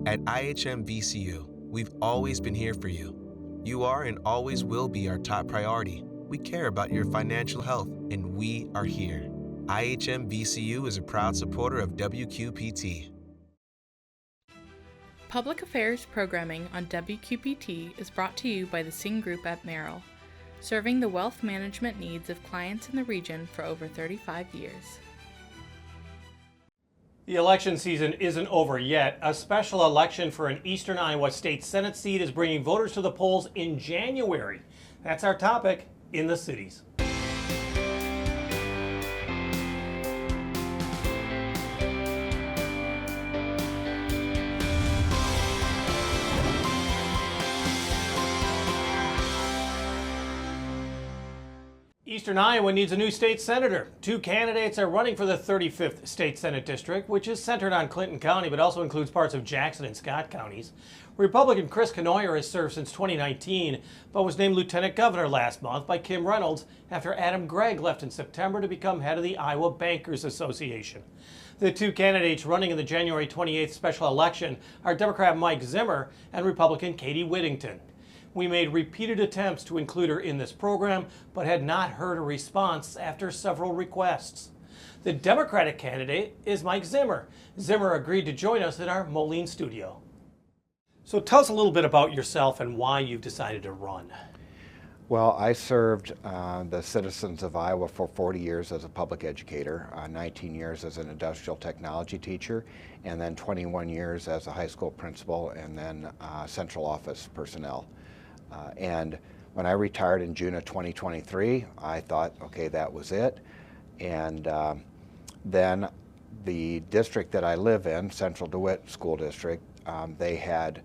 At IHM VCU, we've always been here for you. You are and always will be our top priority. We care about your financial health, and we are here. IHM VCU is a proud supporter of WQPT. Public Affairs programming on WQPT is brought to you by the Singh Group at Merrill, serving the wealth management needs of clients in the region for over 35 years. The election season isn't over yet. A special election for an Eastern Iowa State Senate seat is bringing voters to the polls in January. That's our topic in the cities. Eastern Iowa needs a new state senator. Two candidates are running for the 35th State Senate District, which is centered on Clinton County but also includes parts of Jackson and Scott counties. Republican Chris Knoyer has served since 2019 but was named lieutenant governor last month by Kim Reynolds after Adam Gregg left in September to become head of the Iowa Bankers Association. The two candidates running in the January 28th special election are Democrat Mike Zimmer and Republican Katie Whittington. We made repeated attempts to include her in this program, but had not heard a response after several requests. The Democratic candidate is Mike Zimmer. Zimmer agreed to join us in our Moline studio. So tell us a little bit about yourself and why you've decided to run. Well, I served the citizens of Iowa for 40 years as a public educator, 19 years as an industrial technology teacher, and then 21 years as a high school principal and then central office personnel. And when I retired in June of 2023, I thought, okay, that was it. And then the district that I live in, Central DeWitt School District, they had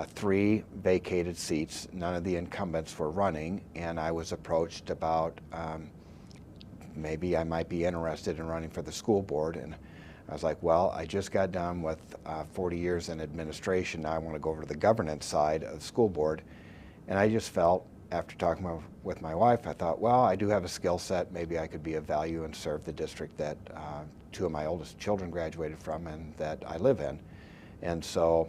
3 vacated seats. None of the incumbents were running, and I was approached about maybe I might be interested in running for the school board. And I was like, well, I just got done with 40 years in administration. Now I want to go over to the governance side of the school board. And I just felt, after talking with my wife, I thought, well, I do have a skill set. Maybe I could be of value and serve the district that 2 of my oldest children graduated from and that I live in. And so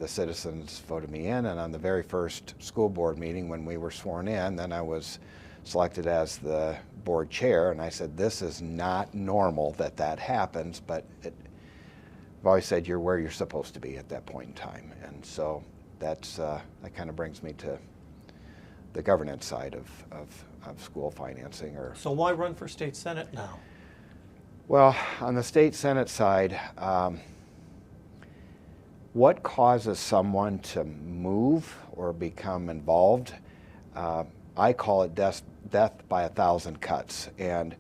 the citizens voted me in, and on the very first school board meeting when we were sworn in, then I was selected as the board chair, and I said, this is not normal that that happens, but I've always said you're where you're supposed to be at that point in time. And so that kind of brings me to the governance side of school financing. So why run for state senate now? Well, on the state senate side, what causes someone to move or become involved? I call it death by 1,000 cuts. And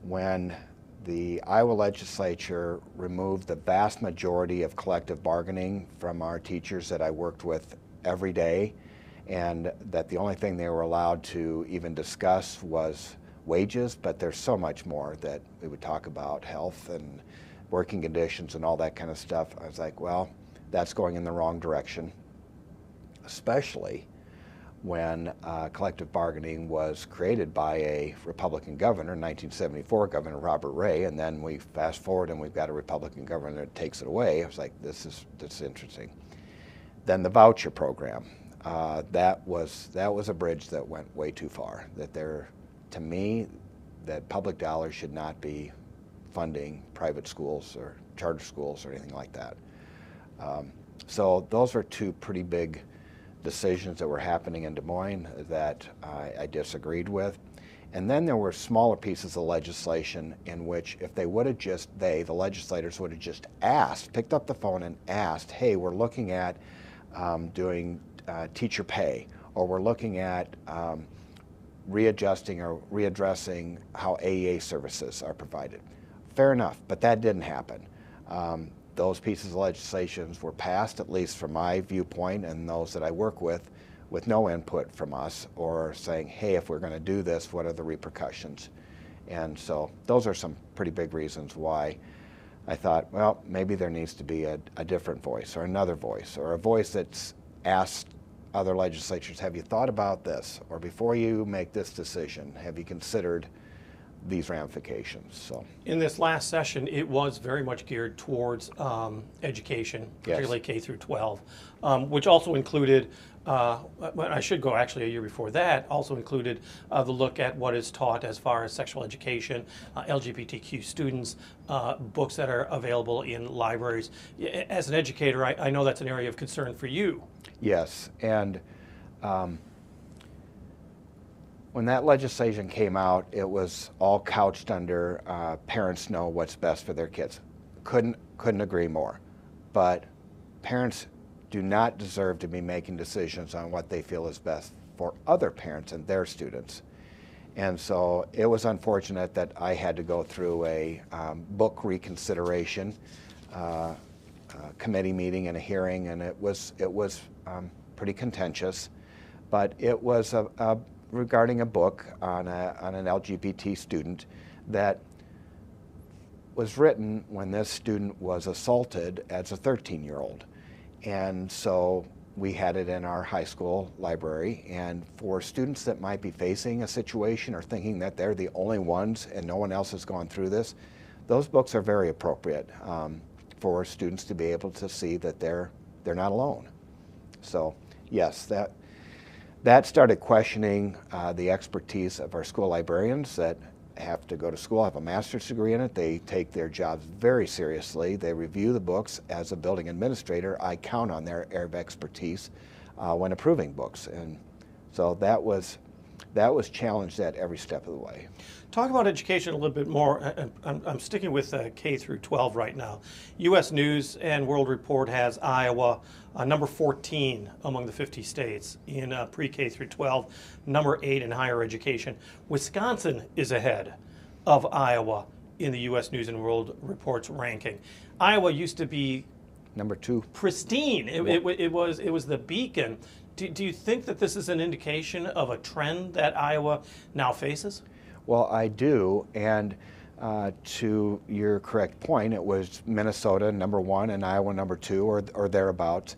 when the Iowa legislature removed the vast majority of collective bargaining from our teachers that I worked with every day, and that the only thing they were allowed to even discuss was wages, but there's so much more that we would talk about, health and working conditions and all that kind of stuff. I was like, well, that's going in the wrong direction, especially when collective bargaining was created by a Republican governor, 1974 Governor Robert Ray, and then we fast forward and we've got a Republican governor that takes it away. I was like, this is interesting. Then the voucher program, that was a bridge that went way too far. To me, that public dollars should not be funding private schools or charter schools or anything like that. So those are 2 pretty big decisions that were happening in Des Moines that I disagreed with. And then there were smaller pieces of legislation in which if they would have the legislators would have just picked up the phone and asked, hey, we're looking at doing teacher pay, or we're looking at readjusting or readdressing how AEA services are provided. Fair enough, but that didn't happen. Those pieces of legislation were passed, at least from my viewpoint and those that I work with no input from us or saying, hey, if we're going to do this, what are the repercussions? And so those are some pretty big reasons why I thought, well, maybe there needs to be a different voice or another voice or a voice that's asked other legislatures, have you thought about this? Or before you make this decision, have you considered these ramifications. So in this last session, it was very much geared towards education, particularly K through 12, which also included, I should go actually a year before that, also included the look at what is taught as far as sexual education, LGBTQ students, books that are available in libraries. As an educator, I know that's an area of concern for you. Yes, and when that legislation came out, it was all couched under parents know what's best for their kids. Couldn't agree more. But parents do not deserve to be making decisions on what they feel is best for other parents and their students. And so it was unfortunate that I had to go through a book reconsideration committee meeting and a hearing, and it was pretty contentious. But it was regarding a book on an LGBT student that was written when this student was assaulted as a 13-year-old. And so we had it in our high school library, and for students that might be facing a situation or thinking that they're the only ones and no one else has gone through this, those books are very appropriate for students to be able to see that they're not alone. So yes, that started questioning the expertise of our school librarians that have to go to school, have a master's degree in it. They take their jobs very seriously. They review the books. As a building administrator, I count on their area of expertise when approving books. And so that was challenged at every step of the way. Talk about education a little bit more. I'm sticking with K through 12 right now. U.S. News and World Report has Iowa number 14 among the 50 states in pre-K through 12, number 8 in higher education. Wisconsin is ahead of Iowa in the U.S. News and World Report's ranking. Iowa used to be number 2, pristine. It was the beacon. Do you think that this is an indication of a trend that Iowa now faces? Well, I do, and to your correct point, it was Minnesota number 1 and Iowa number 2 or thereabouts.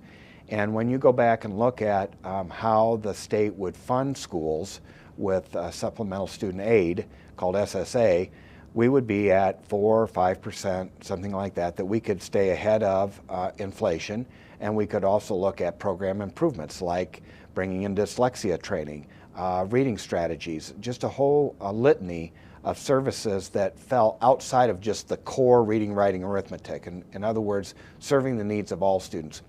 And when you go back and look at how the state would fund schools with supplemental student aid called SSA, we would be at 4 or 5%, something like that we could stay ahead of inflation. And we could also look at program improvements like bringing in dyslexia training, reading strategies, just a whole litany of services that fell outside of just the core reading, writing, arithmetic. In other words, serving the needs of all students.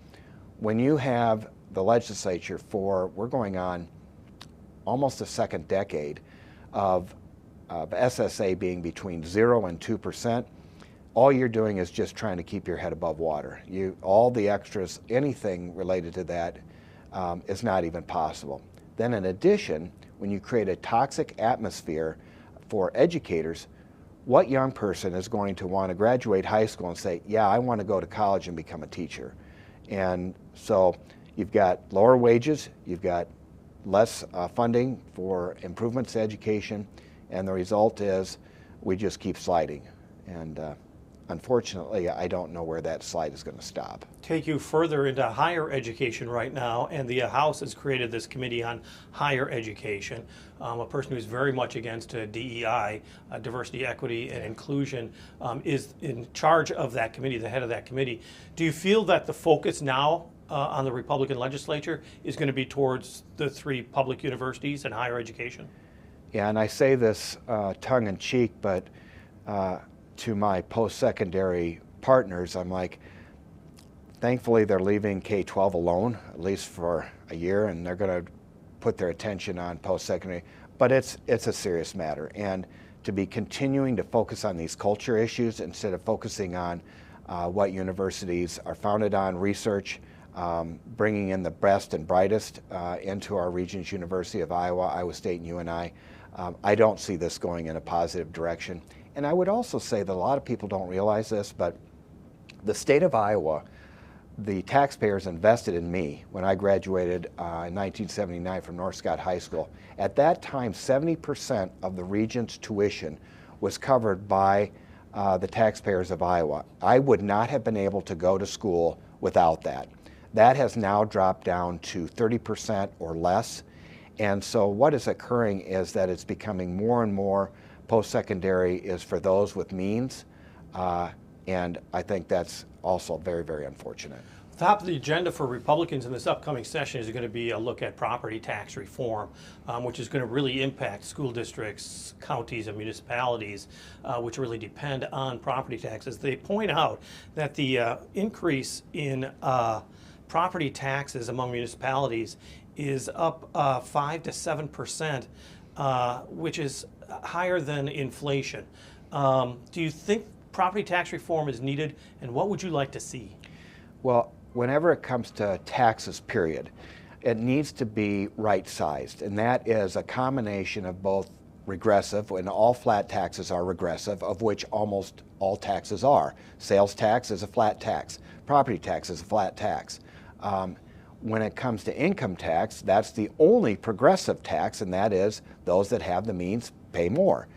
When you have the legislature we're going on almost a second decade of SSA being between 0 and 2%, all you're doing is just trying to keep your head above water. All the extras, anything related to that is not even possible. Then in addition, when you create a toxic atmosphere for educators, what young person is going to want to graduate high school and say, yeah, I want to go to college and become a teacher? And so you've got lower wages, you've got less funding for improvements to education, and the result is we just keep sliding. And unfortunately, I don't know where that slide is going to stop. Take you further into higher education right now, and the House has created this committee on higher education. A person who's very much against DEI, diversity, equity, and inclusion, is in charge of that committee, the head of that committee. Do you feel that the focus now on the Republican legislature is going to be towards the 3 public universities and higher education? Yeah, and I say this tongue in cheek, but to my post-secondary partners, I'm like, thankfully they're leaving K-12 alone, at least for a year, and they're going to put their attention on post-secondary. But it's a serious matter, and to be continuing to focus on these culture issues instead of focusing on what universities are founded on, research, bringing in the best and brightest into our Regents University of Iowa, Iowa State, and UNI, I don't see this going in a positive direction. And I would also say that a lot of people don't realize this, but the state of Iowa, the taxpayers invested in me when I graduated in 1979 from North Scott High School. At that time, 70% of the Regents' tuition was covered by the taxpayers of Iowa. I would not have been able to go to school without that. That has now dropped down to 30% or less. And so what is occurring is that it's becoming more and more post-secondary is for those with means, and I think that's also very, very unfortunate. Top of the agenda for Republicans in this upcoming session is going to be a look at property tax reform, which is going to really impact school districts, counties, and municipalities, which really depend on property taxes. They point out that the increase in property taxes among municipalities is up 5 to 7%, which is higher than inflation. Do you think property tax reform is needed, and what would you like to see? Well, whenever it comes to taxes, period, it needs to be right-sized, and that is a combination of both regressive, and all flat taxes are regressive, of which almost all taxes are. Sales tax is a flat tax. Property tax is a flat tax. When it comes to income tax, that's the only progressive tax, and that is those that have the means pay more.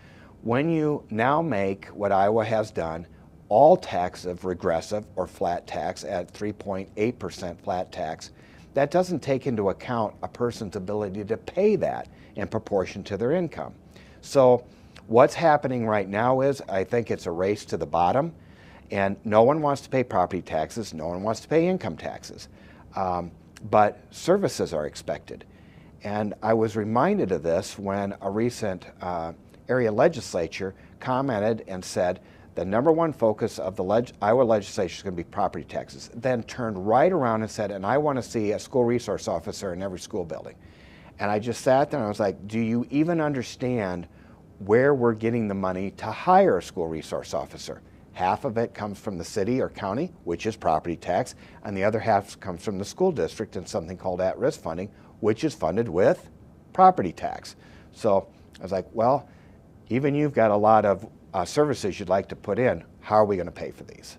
When you now make what Iowa has done, all tax of regressive or flat tax at 3.8% flat tax, that doesn't take into account a person's ability to pay that in proportion to their income. So what's happening right now is, I think it's a race to the bottom, and no one wants to pay property taxes, no one wants to pay income taxes, but services are expected. And I was reminded of this when a recent area legislature commented and said, the number one focus of the Iowa legislature is going to be property taxes, then turned right around and said, and I want to see a school resource officer in every school building. And I just sat there and I was like, do you even understand where we're getting the money to hire a school resource officer? Half of it comes from the city or county, which is property tax, and the other half comes from the school district in something called at-risk funding, which is funded with property tax. So I was like, well, even you've got a lot of services you'd like to put in, how are we going to pay for these?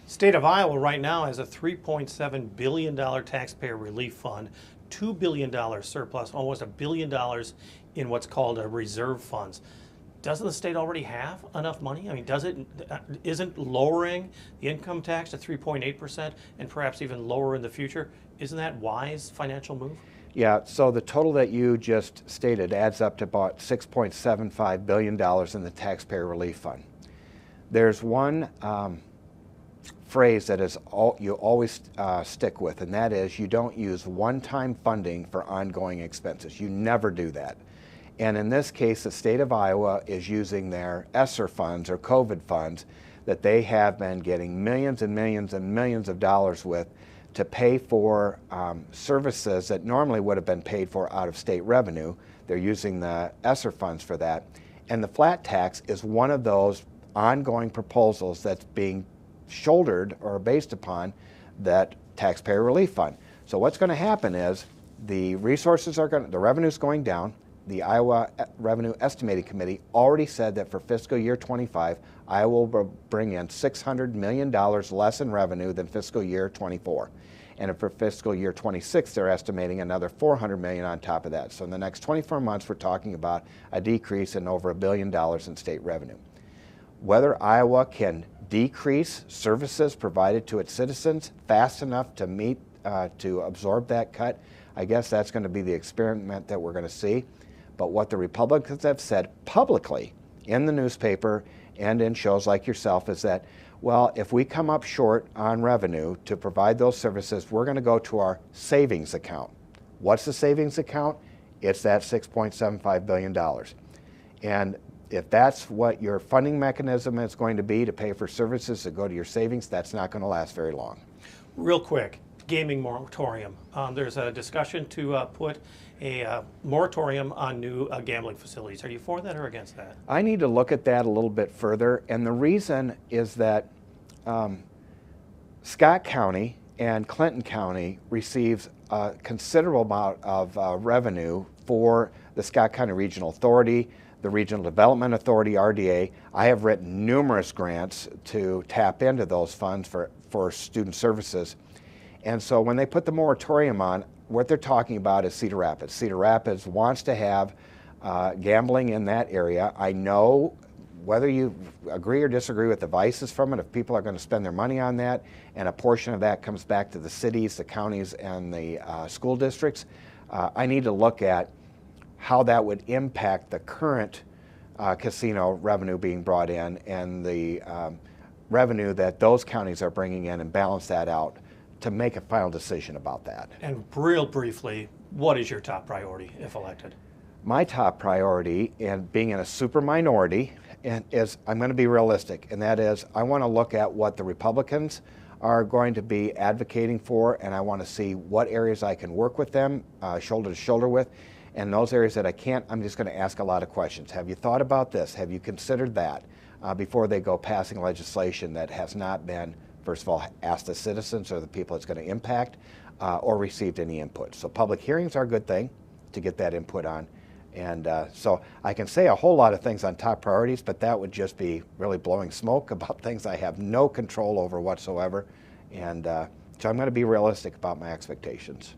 State of Iowa right now has a $3.7 billion taxpayer relief fund, $2 billion surplus, almost $1 billion in what's called a reserve funds. Doesn't the state already have enough money? I mean, isn't lowering the income tax to 3.8% and perhaps even lower in the future, isn't that wise financial move? Yeah, so the total that you just stated adds up to about $6.75 billion in the taxpayer relief fund. There's one phrase that is you always stick with, and that is you don't use one-time funding for ongoing expenses. You never do that. And in this case, the state of Iowa is using their ESSER funds or COVID funds that they have been getting millions and millions and millions of dollars with to pay for services that normally would have been paid for out of state revenue. They're using the ESSER funds for that. And the flat tax is one of those ongoing proposals that's being shouldered or based upon that taxpayer relief fund. So what's going to happen is the revenue's going down. The Iowa Revenue Estimating Committee already said that for fiscal year 25, Iowa will bring in $600 million less in revenue than fiscal year 24. And for fiscal year 26, they're estimating another $400 million on top of that. So in the next 24 months, we're talking about a decrease in over $1 billion in state revenue. Whether Iowa can decrease services provided to its citizens fast enough to meet, to absorb that cut, I guess that's going to be the experiment that we're going to see. But what the Republicans have said publicly in the newspaper and in shows like yourself is that, well, if we come up short on revenue to provide those services, we're going to go to our savings account. What's the savings account? It's that $6.75 billion. And if that's what your funding mechanism is going to be to pay for services that go to your savings, that's not going to last very long. Real quick, gaming moratorium. There's a discussion to put a moratorium on new gambling facilities. Are you for that or against that? I need to look at that a little bit further, and the reason is that Scott County and Clinton County receives a considerable amount of revenue for the Scott County Regional Authority, the Regional Development Authority, RDA. I have written numerous grants to tap into those funds for student services. And so when they put the moratorium on, what they're talking about is Cedar Rapids. Cedar Rapids wants to have gambling in that area. I know whether you agree or disagree with the vices from it, if people are going to spend their money on that, and a portion of that comes back to the cities, the counties, and the school districts, I need to look at how that would impact the current casino revenue being brought in and the revenue that those counties are bringing in and balance that out to make a final decision about that. And real briefly, what is your top priority if elected? My top priority, and being in a super minority, is I'm going to be realistic, and that is I want to look at what the Republicans are going to be advocating for, and I want to see what areas I can work with them shoulder to shoulder with, and those areas that I can't, I'm just going to ask a lot of questions. Have you thought about this? Have you considered that? Before they go passing legislation that has not been, first of all, asked the citizens or the people it's going to impact or received any input. So public hearings are a good thing to get that input on. And so I can say a whole lot of things on top priorities, but that would just be really blowing smoke about things I have no control over whatsoever. And so I'm going to be realistic about my expectations.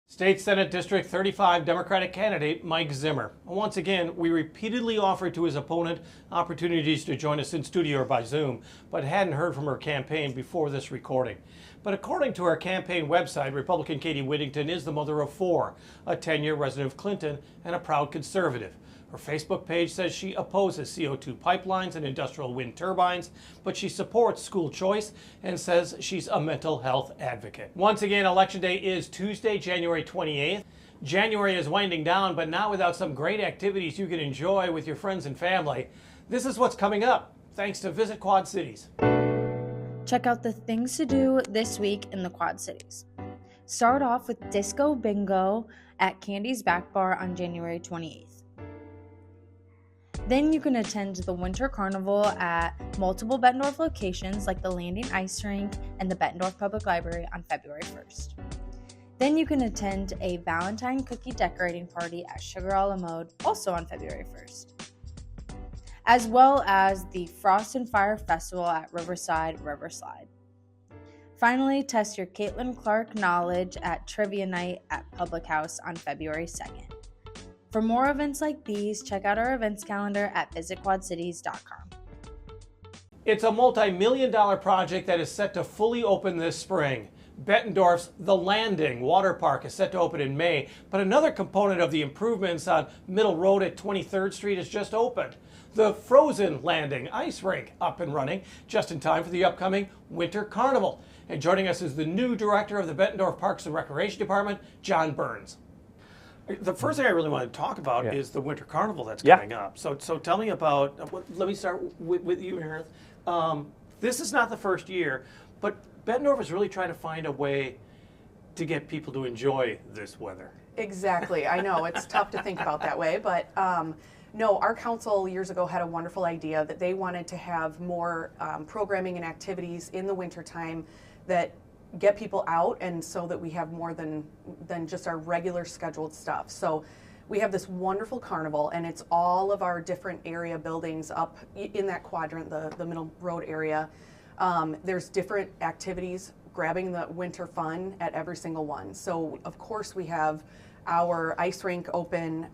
State Senate District 35 Democratic candidate Mike Zimmer. Once again, we repeatedly offered to his opponent opportunities to join us in studio or by Zoom, but hadn't heard from her campaign before this recording. But according to her campaign website, Republican Katie Whittington is the mother of 4, a 10-year resident of Clinton and a proud conservative. Her Facebook page says she opposes CO2 pipelines and industrial wind turbines, but she supports school choice and says she's a mental health advocate. Once again, Election Day is Tuesday, January 28th. January is winding down, but not without some great activities you can enjoy with your friends and family. This is what's coming up, thanks to Visit Quad Cities. Check out the things to do this week in the Quad Cities. Start off with Disco Bingo at Candy's Back Bar on January 28th. Then you can attend the Winter Carnival at multiple Bettendorf locations like the Landing Ice Rink and the Bettendorf Public Library on February 1st. Then you can attend a Valentine cookie decorating party at Sugar a la Mode, also on February 1st, as well as the Frost and Fire Festival at Riverside Riverslide. Finally, test your Caitlin Clark knowledge at Trivia Night at Public House on February 2nd. For more events like these, check out our events calendar at visitquadcities.com. It's a multi-million-dollar project that is set to fully open this spring. Bettendorf's The Landing Water Park is set to open in May, but another component of the improvements on Middle Road at 23rd Street has just opened. The Frozen Landing Ice Rink up and running just in time for the upcoming Winter Carnival. And joining us is the new director of the Bettendorf Parks and Recreation Department, John Burns. The first thing I really want to talk about is the Winter Carnival that's coming up. So tell me about, let me start with you, Meredith. This is not the first year, but Bettendorf is really trying to find a way to get people to enjoy this weather. Exactly. I know it's tough to think about that way, but no, our council years ago had a wonderful idea that they wanted to have more programming and activities in the wintertime that get people out, and so that we have more than just our regular scheduled stuff. So we have this wonderful carnival, and it's all of our different area buildings up in that quadrant, the Middle Road area. There's different activities grabbing the winter fun at every single one. So of course we have our ice rink open.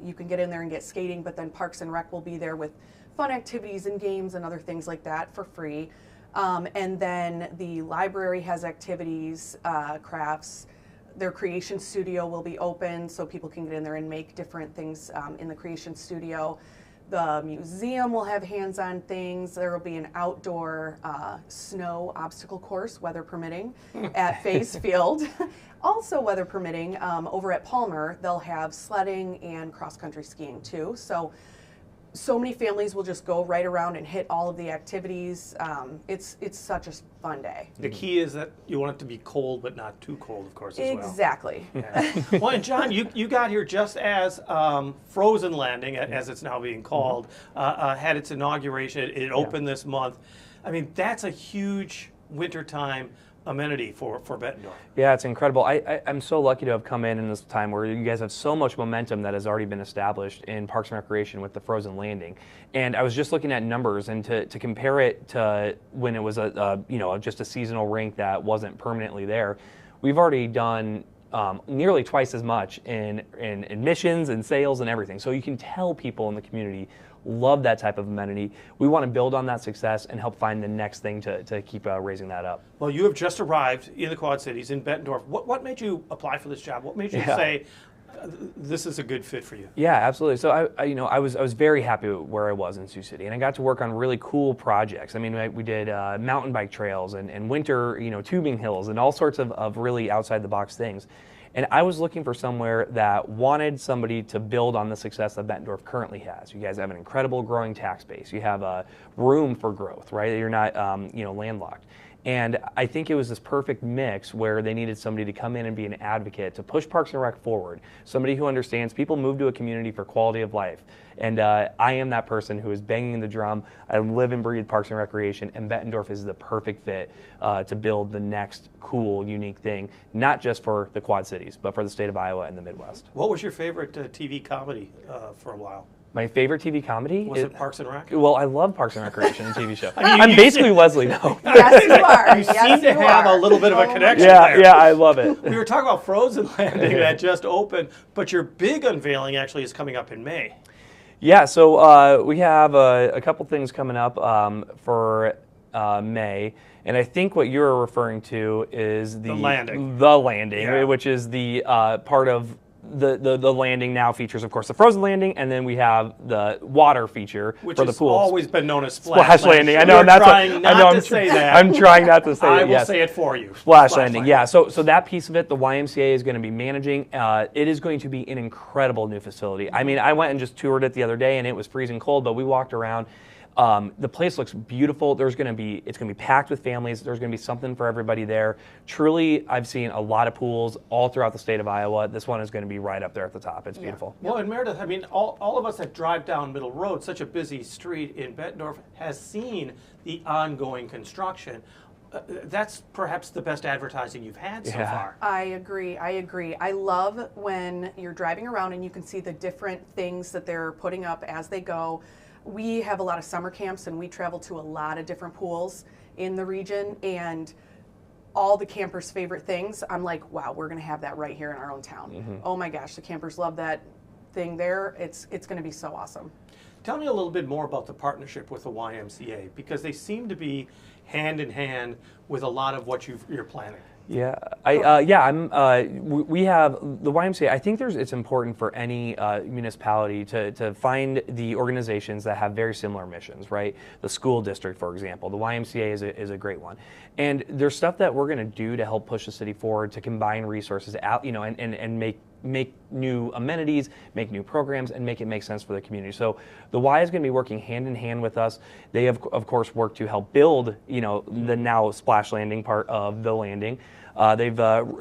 You can get in there and get skating, but then Parks and Rec will be there with fun activities and games and other things like that for free. And then the library has activities, crafts. Their creation studio will be open so people can get in there and make different things in the creation studio. The museum will have hands-on things. There will be an outdoor snow obstacle course, weather permitting, at Faze Field. Also weather permitting, over at Palmer, they'll have sledding and cross-country skiing too. So many families will just go right around and hit all of the activities. It's such a fun day. The key is that you want it to be cold, but not too cold, of course, as well. Exactly. Yeah. Well, and John, you got here just as Frozen Landing, as it's now being called, had its inauguration. It opened this month. I mean, that's a huge wintertime amenity for Bettendorf. Yeah, it's incredible. I'm so lucky to have come in this time where you guys have so much momentum that has already been established in Parks and Recreation with the Frozen Landing. And I was just looking at numbers, and to compare it to when it was just a seasonal rink that wasn't permanently there, we've already done nearly twice as much in admissions and sales and everything. So you can tell people in the community love that type of amenity. We want to build on that success and help find the next thing to keep raising that up. Well, you have just arrived in the Quad Cities in Bettendorf. What made you apply for this job? What made you say, this is a good fit for you. Yeah, absolutely. So I was very happy with where I was in Sioux City, and I got to work on really cool projects. I mean, we did mountain bike trails and winter, tubing hills and all sorts of really outside the box things. And I was looking for somewhere that wanted somebody to build on the success that Bettendorf currently has. You guys have an incredible growing tax base. You have a room for growth, right? You're not, landlocked. And I think it was this perfect mix where they needed somebody to come in and be an advocate, to push Parks and Rec forward, somebody who understands people move to a community for quality of life. And I am that person who is banging the drum. I live and breathe Parks and Recreation, and Bettendorf is the perfect fit to build the next cool, unique thing, not just for the Quad Cities, but for the state of Iowa and the Midwest. What was your favorite TV comedy for a while? My favorite TV comedy? Was it Parks and Rec? Well, I love Parks and Recreation, the TV show. I mean, I'm basically Leslie, though. Yes, you are. You seem to have a little bit of a connection there. Yeah, I love it. We were talking about Frozen Landing that just opened, but your big unveiling actually is coming up in May. Yeah, so we have a couple things coming up for May, and I think what you're referring to is the landing. The landing, Yeah. which is the part of the landing now features, of course, the frozen landing, and then we have the water feature Which for the has pool. always been known as Splash Landing. I know, You're and that's trying not I'm to say that. I'm trying not to say I it. will Yes. say it for you. Splash Landing, yeah. So that piece of it, the YMCA is going to be managing. It is going to be an incredible new facility. I mean, I went and just toured it the other day, and it was freezing cold, but we walked around. The place looks beautiful. It's going to be packed with families. There's going to be something for everybody there. Truly, I've seen a lot of pools all throughout the state of Iowa. This one is going to be right up there at the top. It's beautiful. Well, and Meredith, I mean, all of us that drive down Middle Road, such a busy street in Bettendorf, has seen the ongoing construction. That's perhaps the best advertising you've had so far. I agree. I love when you're driving around and you can see the different things that they're putting up as they go. We have a lot of summer camps and we travel to a lot of different pools in the region, and all the campers' favorite things, I'm like, wow, we're going to have that right here in our own town. Mm-hmm. Oh my gosh, the campers love that thing there. It's going to be so awesome. Tell me a little bit more about the partnership with the YMCA, because they seem to be hand in hand with a lot of what you're planning. Yeah, we have the YMCA. I think it's important for any municipality to find the organizations that have very similar missions, right? The school district, for example, the YMCA is a great one. And there's stuff that we're going to do to help push the city forward, to combine resources out, and make new amenities, make new programs, and make it make sense for the community. So the Y is going to be working hand in hand with us. They have, of course, worked to help build, the now Splash Landing part of the landing. They've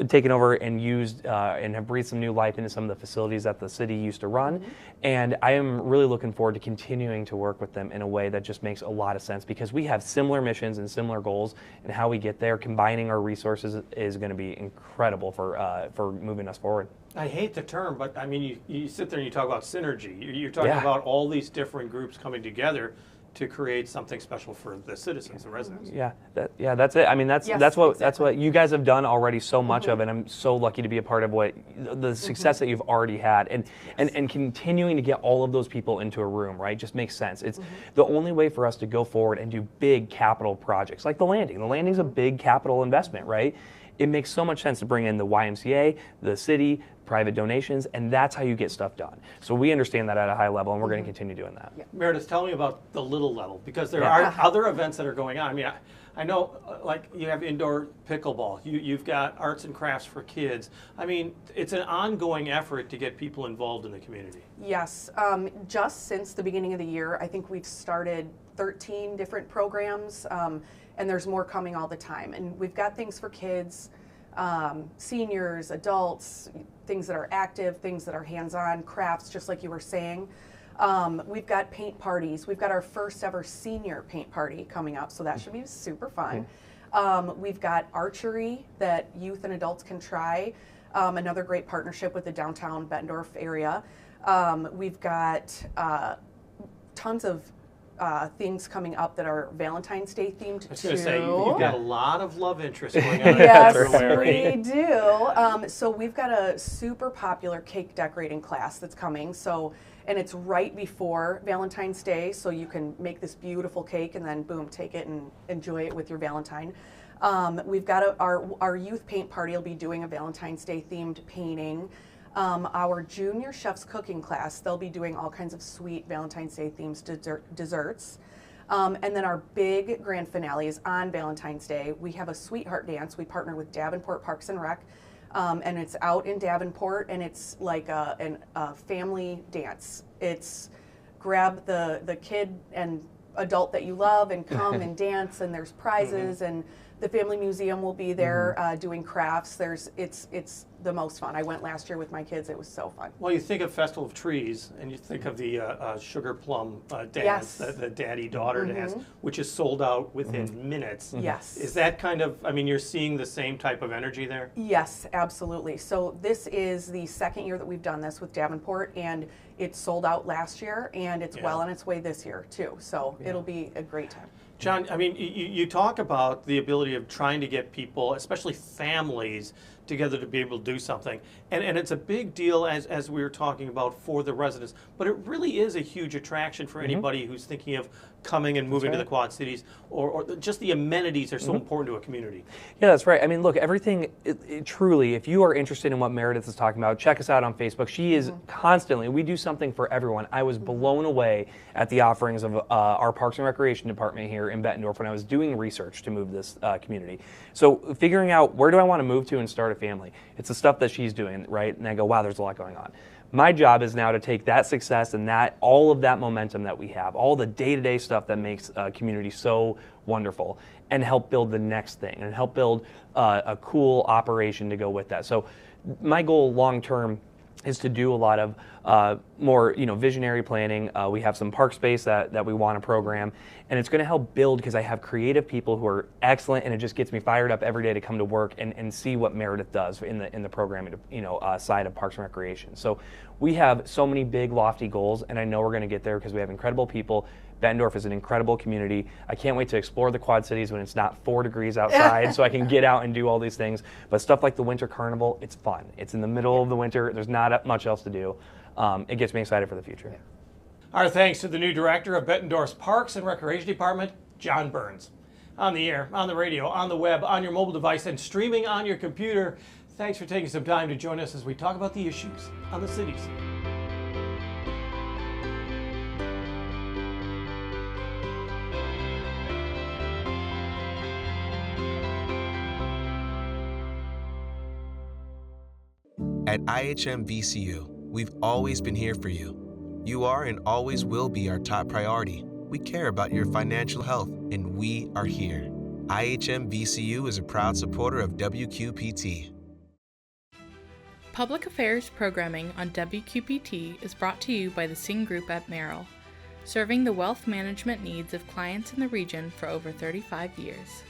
taken over and used and have breathed some new life into some of the facilities that the city used to run. Mm-hmm. And I am really looking forward to continuing to work with them in a way that just makes a lot of sense, because we have similar missions and similar goals, and how we get there, combining our resources, is going to be incredible for moving us forward. I hate the term, but I mean, you sit there and you talk about synergy. You're talking Yeah. about all these different groups coming together to create something special for the citizens, the residents. Yeah, that's it. I mean, that's what you guys have done already so much of, and I'm so lucky to be a part of the success that you've already had, and continuing to get all of those people into a room, right? Just makes sense. It's the only way for us to go forward and do big capital projects like the landing. The landing's a big capital investment, right? It makes so much sense to bring in the YMCA, the city, private donations, and that's how you get stuff done. So we understand that at a high level, and we're going to continue doing that. Yeah. Meredith, tell me about the little level, because there are other events that are going on. I mean, I know, like, you have indoor pickleball. You've got arts and crafts for kids. I mean, it's an ongoing effort to get people involved in the community. Yes, just since the beginning of the year, I think we've started 13 different programs, and there's more coming all the time. And we've got things for kids, seniors, adults, things that are active, things that are hands-on, crafts, just like you were saying. We've got paint parties. We've got our first ever senior paint party coming up, so that should be super fun. We've got archery that youth and adults can try. Another great partnership with the downtown Bettendorf area. We've got tons of things coming up that are Valentine's Day themed too. I was going to say, you've got a lot of love interest going on. Yes, we do. So we've got a super popular cake decorating class that's coming. And it's right before Valentine's Day, so you can make this beautiful cake and then boom, take it and enjoy it with your Valentine. We've got our youth paint party will be doing a Valentine's Day themed painting. Our junior chef's cooking class, they'll be doing all kinds of sweet Valentine's Day themed desserts. And then our big grand finale is on Valentine's Day. We have a sweetheart dance. We partner with Davenport Parks and Rec, and it's out in Davenport, and it's like a family dance. It's grab the kid and adult that you love and come and dance, and there's prizes, and the family museum will be there doing crafts. It's the most fun. I went last year with my kids. It was so fun. Well, you think of Festival of Trees, and you think of the sugar plum dance, the daddy-daughter dance, which is sold out within minutes. Yes. Is that kind of, I mean, you're seeing the same type of energy there? Yes, absolutely. So this is the second year that we've done this with Davenport, and it sold out last year, and it's well on its way this year, too. So it'll be a great time. John, I mean, you talk about the ability of trying to get people, especially families, together to be able to do something. And it's a big deal, as we were talking about, for the residents. But it really is a huge attraction for anybody who's thinking of coming and moving to the Quad Cities, or just the amenities are so important to a community. Yeah, that's right. I mean, look, everything, truly, if you are interested in what Meredith is talking about, check us out on Facebook. She is constantly, we do something for everyone. I was blown away at the offerings of our Parks and Recreation Department here in Bettendorf when I was doing research to move this community. So figuring out where do I want to move to and start a family, it's the stuff that she's doing, right? And I go, wow, there's a lot going on. My job is now to take that success and all of that momentum that we have, all the day-to-day stuff that makes a community so wonderful, and help build the next thing and help build a cool operation to go with that. So my goal long-term is to do a lot of more, visionary planning. We have some park space that we want to program, and it's going to help build, because I have creative people who are excellent, and it just gets me fired up every day to come to work and see what Meredith does in the programming, side of Parks and Recreation. So we have so many big, lofty goals, and I know we're going to get there because we have incredible people. Bettendorf is an incredible community. I can't wait to explore the Quad Cities when it's not 4 degrees outside so I can get out and do all these things. But stuff like the Winter Carnival, it's fun. It's in the middle of the winter. There's not much else to do. It gets me excited for the future. Our thanks to the new director of Bettendorf's Parks and Recreation Department, John Burns. On the air, on the radio, on the web, on your mobile device, and streaming on your computer, thanks for taking some time to join us as we talk about the issues on the cities. At IHM VCU, we've always been here for you. You are and always will be our top priority. We care about your financial health, and we are here. IHM VCU is a proud supporter of WQPT. Public Affairs programming on WQPT is brought to you by the Sing Group at Merrill, serving the wealth management needs of clients in the region for over 35 years.